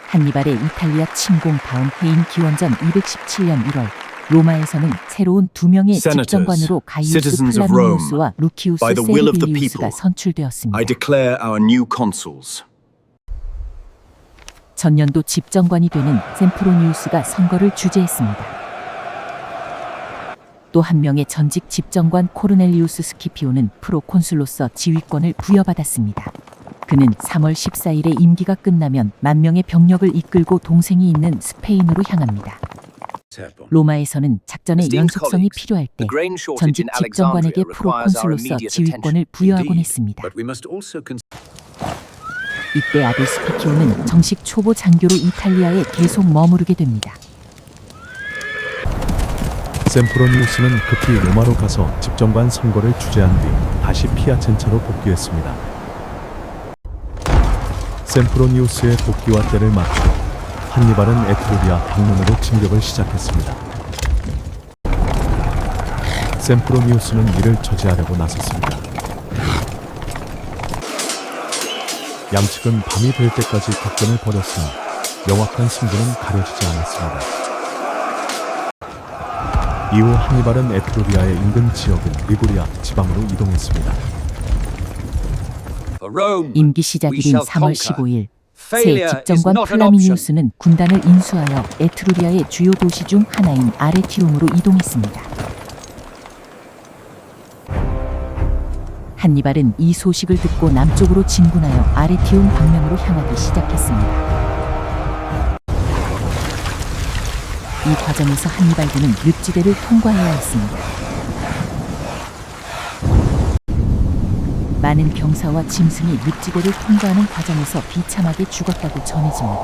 한니발의 이탈리아 침공 다음 해인 기원전 217년 1월 로마에서는 새로운 두 명의 집정관으로 가이우스 플라미니우스와 루키우스 세르빌리우스가 선출되었습니다. I declare our new consuls. 전년도 집정관이 되는 셈프로니우스가 선거를 주재했습니다. 또 한 명의 전직 집정관 코르넬리우스 스키피오는 프로콘술로서 지휘권을 부여받았습니다. 그는 3월 14일에 임기가 끝나면 10,000명의 병력을 이끌고 동생이 있는 스페인으로 향합니다. 로마에서는 작전의 연속성이 필요할 때 전직 집정관에게 프로콘술로서 지휘권을 부여하곤 했습니다. 이때 아들 스피키오는 정식 초보 장교로 이탈리아에 계속 머무르게 됩니다. 셈프로니우스는 급히 로마로 가서 집정관 선거를 주재한 뒤 다시 피아첸차로 복귀했습니다. 셈프로니우스의 복귀와 때를 맞춰 한니발은 에트루리아 방면으로 진격을 시작했습니다. 셈프로니우스는 이를 저지하려고 나섰습니다. 양측은 밤이 될 때까지 격전을 벌였으나 명확한 승부는 가려지지 않았습니다. 이후 한니발은 에트루리아의 인근 지역인 리구리아 지방으로 이동했습니다. 임기 시작일인 3월 15일 새 집정관 플라미니우스는 군단을 인수하여 에트루리아의 주요 도시 중 하나인 아레티움으로 이동했습니다. 한니발은 이 소식을 듣고 남쪽으로 진군하여 아레티움 방면으로 향하기 시작했습니다. 이 과정에서 한니발군은 늪지대를 통과해야 했습니다. 많은 병사와 짐승이 늪지대를 통과하는 과정에서 비참하게 죽었다고 전해집니다.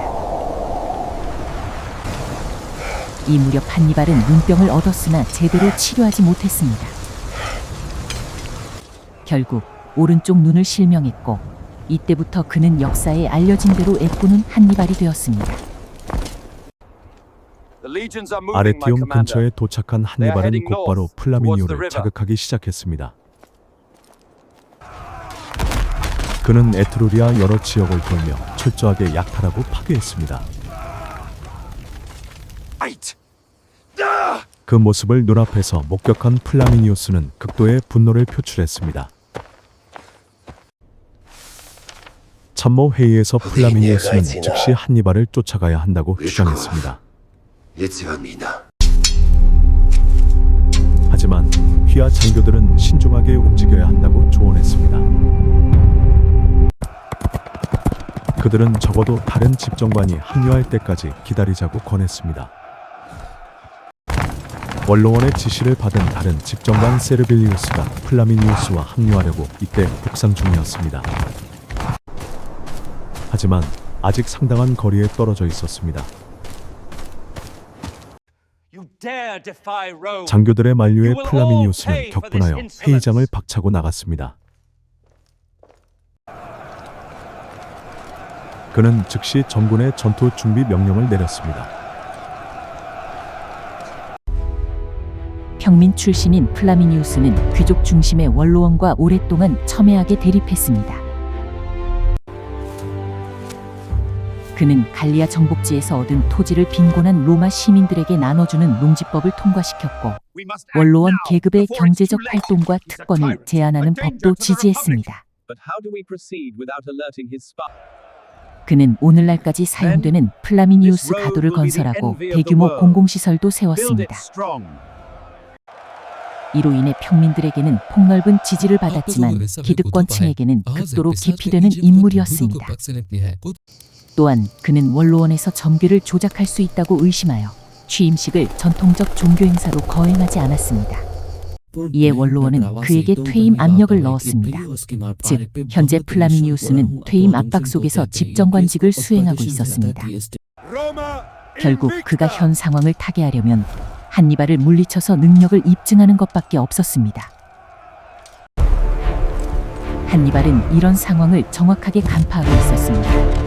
이 무렵 한니발은 눈병을 얻었으나 제대로 치료하지 못했습니다. 결국 오른쪽 눈을 실명했고 이때부터 그는 역사에 알려진 대로 애꾸는 한니발이 되었습니다. 아레티움 근처에 도착한 한니발은 곧바로 플라미니오를 자극하기 시작했습니다. 그는 에트루리아 여러 지역을 돌며 철저하게 약탈하고 파괴했습니다. 그 모습을 눈앞에서 목격한 플라미니우스는 극도의 분노를 표출했습니다. 참모 회의에서 플라미니우스는 즉시 한니발을 쫓아가야 한다고 주장했습니다. 하지만 휘하 장교들은 신중하게 움직여야 한다고 조언했습니다. 그들은 적어도 다른 집정관이 합류할 때까지 기다리자고 권했습니다. 원로원의 지시를 받은 다른 집정관 세르빌리우스가 플라미니우스와 합류하려고 이때 북상 중이었습니다. 하지만 아직 상당한 거리에 떨어져 있었습니다. 장교들의 만류에 플라미니우스는 격분하여 회의장을 박차고 나갔습니다. 그는 즉시 전군에 전투 준비 명령을 내렸습니다. 평민 출신인 플라미니우스는 귀족 중심의 원로원과 오랫동안 첨예하게 대립했습니다. 그는 갈리아 정복지에서 얻은 토지를 빈곤한 로마 시민들에게 나눠주는 농지법을 통과시켰고 원로원 계급의 경제적 활동과 특권을 제한하는 법도 지지했습니다. 그는 오늘날까지 사용되는 플라미니우스 가도를 건설하고 대규모 공공시설도 세웠습니다. 이로 인해 평민들에게는 폭넓은 지지를 받았지만 기득권층에게는 극도로 기피되는 인물이었습니다. 또한 그는 원로원에서 점괘를 조작할 수 있다고 의심하여 취임식을 전통적 종교 행사로 거행하지 않았습니다. 이에 원로원은 그에게 퇴임 압력을 넣었습니다. 즉, 현재 플라미니우스는 퇴임 압박 속에서 집정관직을 수행하고 있었습니다. 결국 그가 현 상황을 타개하려면 한니발을 물리쳐서 능력을 입증하는 것밖에 없었습니다. 한니발은 이런 상황을 정확하게 간파하고 있었습니다.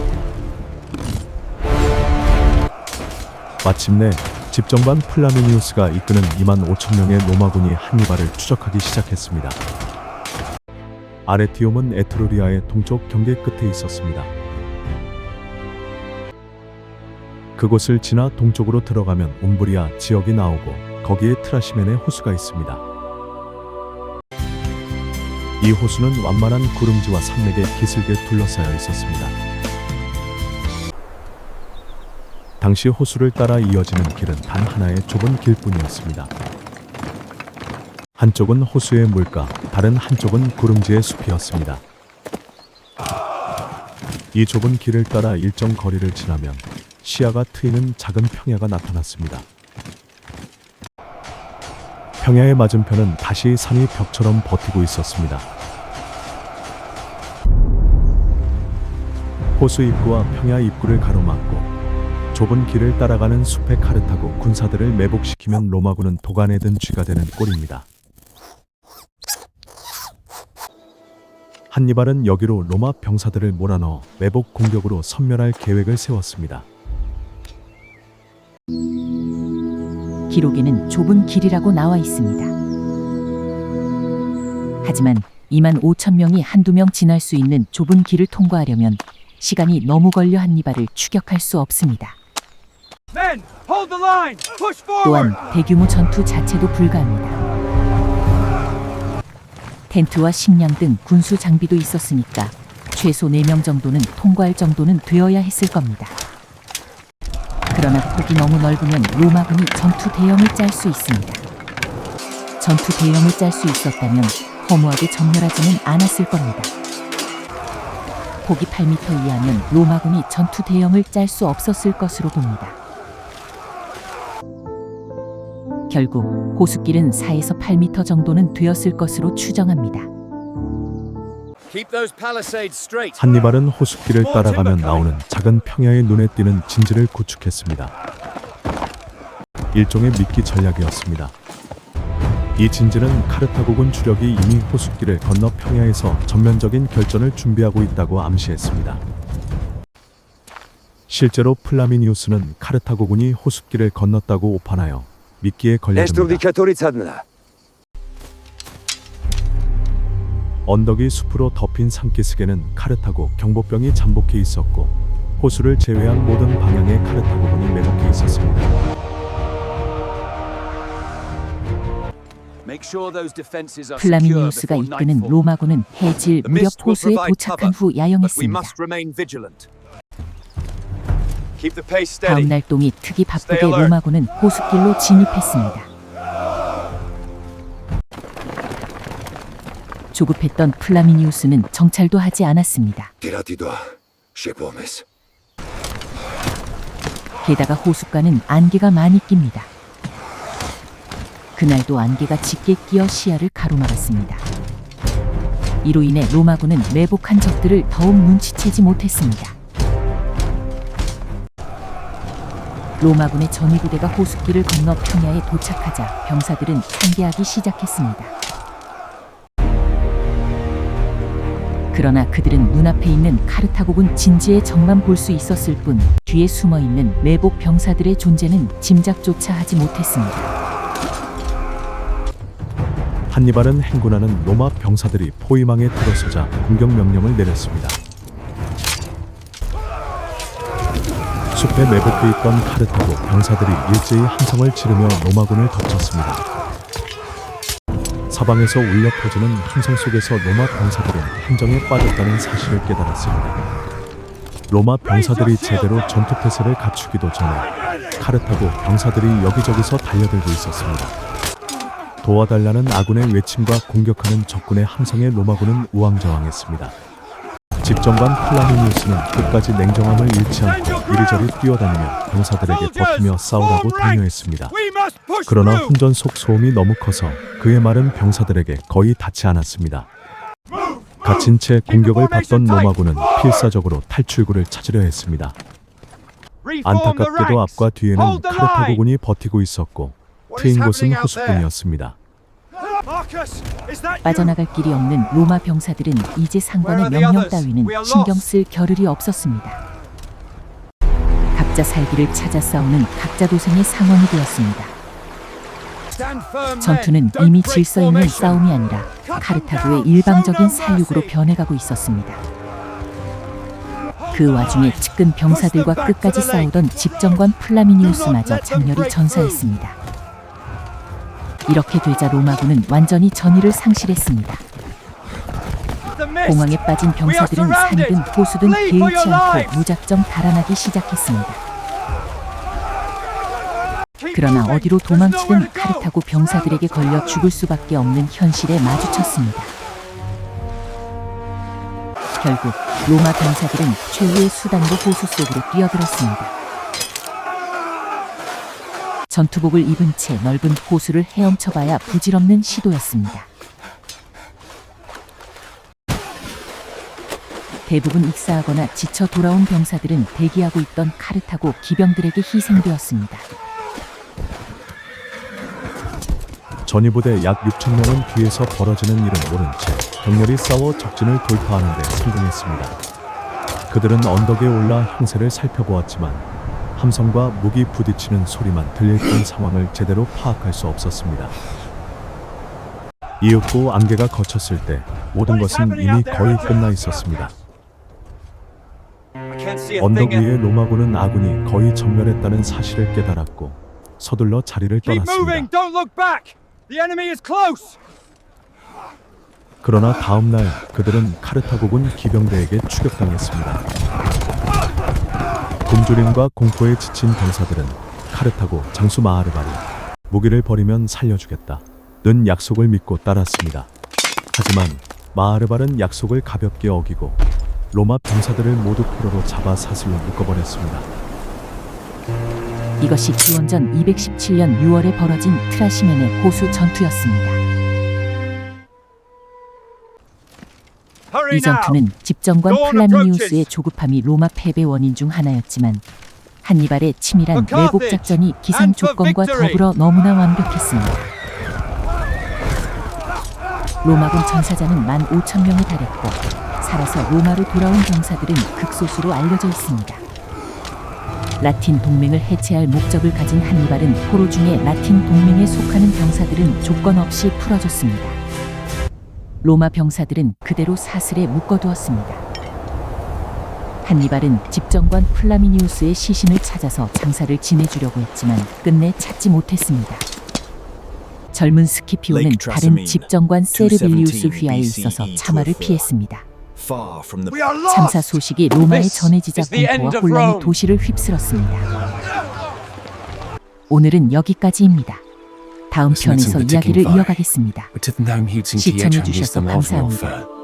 마침내 집정관 플라미니우스가 이끄는 25,000명의 로마군이 한니발을 추적하기 시작했습니다. 아레티움은 에트루리아의 동쪽 경계 끝에 있었습니다. 그곳을 지나 동쪽으로 들어가면 움브리아 지역이 나오고 거기에 트라시멘의 호수가 있습니다. 이 호수는 완만한 구름지와 산맥에 기슭에 둘러싸여 있었습니다. 당시 호수를 따라 이어지는 길은 단 하나의 좁은 길뿐이었습니다. 한쪽은 호수의 물가, 다른 한쪽은 구름지의 숲이었습니다. 이 좁은 길을 따라 일정 거리를 지나면 시야가 트이는 작은 평야가 나타났습니다. 평야의 맞은편은 다시 산이 벽처럼 버티고 있었습니다. 호수 입구와 평야 입구를 가로막고 좁은 길을 따라가는 숲에 카르타고 군사들을 매복시키면 로마군은 도간에 든 쥐가 되는 꼴입니다. 한니발은 여기로 로마 병사들을 몰아넣어 매복 공격으로 섬멸할 계획을 세웠습니다. 기록에는 좁은 길이라고 나와 있습니다. 하지만 2만 5천 명이 한두 명 지날 수 있는 좁은 길을 통과하려면 시간이 너무 걸려 한니발을 추격할 수 없습니다. 또한 대규모 전투 자체도 불가합니다. 텐트와 식량 등 군수 장비도 있었으니까 최소 4명 정도는 통과할 정도는 되어야 했을 겁니다. 그러나 폭이 너무 넓으면 로마군이 전투 대형을 짤 수 있습니다. 전투 대형을 짤 수 있었다면 허무하게 전멸하지는 않았을 겁니다. 폭이 8m 이하면 로마군이 전투 대형을 짤 수 없었을 것으로 봅니다. 결국 호수길은 4에서 8m 정도는 되었을 것으로 추정합니다. 한니발은 호수길을 따라가면 나오는 작은 평야의 눈에 띄는 진지를 구축했습니다. 일종의 미끼 전략이었습니다. 이 진지는 카르타고군 주력이 이미 호수길을 건너 평야에서 전면적인 결전을 준비하고 있다고 암시했습니다. 실제로 플라미니우스는 카르타고군이 호수길을 건넜다고 오판하여 미끼에 걸려듭니다. 언덕이 숲으로 덮인 산기슭에는 카르타고 경보병이 잠복해 있었고 호수를 제외한 모든 방향에 카르타고군이 매복해 있었습니다. 플라미니우스가 이끄는 로마군은 해질 무렵 호수에 도착한 후 야영했습니다. 다음 날 동이 특히 바쁘게 로마군은 호수길로 진입했습니다. 조급했던 플라미니우스는 정찰도 하지 않았습니다. 게다가 호숫가는 안개가 많이 낍니다. 그날도 안개가 짙게 끼어 시야를 가로막았습니다. 이로 인해 로마군은 매복한 적들을 더욱 눈치채지 못했습니다. 로마군의 전위부대가 호수길을 건너 평야에 도착하자 병사들은 상대하기 시작했습니다. 그러나 그들은 눈앞에 있는 카르타고군 진지의 적만 볼 수 있었을 뿐 뒤에 숨어있는 매복 병사들의 존재는 짐작조차 하지 못했습니다. 한니발은 행군하는 로마 병사들이 포위망에 들어서자 공격 명령을 내렸습니다. 숲에 매복해 있던 카르타고 병사들이 일제히 함성을 지르며 로마군을 덮쳤습니다. 사방에서 울려 퍼지는 함성 속에서 로마 병사들은 함정에 빠졌다는 사실을 깨달았습니다. 로마 병사들이 제대로 전투태세를 갖추기도 전에 카르타고 병사들이 여기저기서 달려들고 있었습니다. 도와달라는 아군의 외침과 공격하는 적군의 함성에 로마군은 우왕좌왕했습니다. 집정관 플라미니우스는 끝까지 냉정함을 잃지 않고 이리저리 뛰어다니며 병사들에게 버티며 싸우라고 독려했습니다. 그러나 훈전 속 소음이 너무 커서 그의 말은 병사들에게 거의 닿지 않았습니다. 갇힌 채 공격을 받던 로마군은 필사적으로 탈출구를 찾으려 했습니다. 안타깝게도 앞과 뒤에는 카르타고군이 버티고 있었고 트인 곳은 호수뿐이었습니다. 빠져나갈 길이 없는 로마 병사들은 이제 상관의 명령 따위는 신경 쓸 겨를이 없었습니다. 각자 살기를 찾아 싸우는 각자 도생의 상황이 되었습니다. 전투는 이미 질서 있는 싸움이 아니라 카르타고의 일방적인 살육으로 변해가고 있었습니다. 그 와중에 측근 병사들과 끝까지 싸우던 집정관 플라미니우스마저 장렬히 전사했습니다. 이렇게 되자 로마군은 완전히 전의를 상실했습니다. 공황에 빠진 병사들은 산이든 호수든 개의치 않고 무작정 달아나기 시작했습니다. 그러나 어디로 도망치든 카르타고 병사들에게 걸려 죽을 수밖에 없는 현실에 마주쳤습니다. 결국 로마 병사들은 최후의 수단으로 호수 속으로 뛰어들었습니다. 전투복을 입은 채 넓은 호수를 헤엄쳐봐야 부질없는 시도였습니다. 대부분 익사하거나 지쳐 돌아온 병사들은 대기하고 있던 카르타고 기병들에게 희생되었습니다. 전위부대 약 6천 명은 뒤에서 벌어지는 일을 모른 채 격렬히 싸워 적진을 돌파하는 데 성공했습니다. 그들은 언덕에 올라 형세를 살펴보았지만 함성과 무기 부딪히는 소리만 들릴 뿐 상황을 제대로 파악할 수 없었습니다. 이윽고 안개가 걷혔을 때 모든 것은 이미 거의 끝나 있었습니다. 언덕 위에 로마군은 아군이 거의 전멸했다는 사실을 깨달았고 서둘러 자리를 떠났습니다. 그러나 다음 날 그들은 카르타고군 기병대에게 추격당했습니다. 굶주림과 공포에 지친 병사들은 카르타고 장수 마하르바를 무기를 버리면 살려주겠다는 약속을 믿고 따랐습니다. 하지만 마하르발은 약속을 가볍게 어기고 로마 병사들을 모두 포로로 잡아 사슬로 묶어버렸습니다. 이것이 기원전 217년 6월에 벌어진 트라시멘의 호수 전투였습니다. 이 전투는 집정관 플라미니우스의 조급함이 로마 패배 원인 중 하나였지만 한니발의 치밀한 매복 작전이 기상 조건과 더불어 너무나 완벽했습니다. 로마군 전사자는 15,000명에 달했고 살아서 로마로 돌아온 병사들은 극소수로 알려져 있습니다. 라틴 동맹을 해체할 목적을 가진 한니발은 포로 중에 라틴 동맹에 속하는 병사들은 조건 없이 풀어줬습니다. 로마 병사들은 그대로 사슬에 묶어두었습니다. 한니발은 집정관 플라미니우스의 시신을 찾아서 장사를 지내주려고 했지만 끝내 찾지 못했습니다. 젊은 스키피오는 다른 집정관 세르빌리우스 휘하에 있어서 참화를 피했습니다. 참사 소식이 로마에 전해지자 공포와 혼란이 도시를 휩쓸었습니다. 오늘은 여기까지입니다. 다음 편에서 이야기를 이어가겠습니다. 시청해주셔서 감사합니다.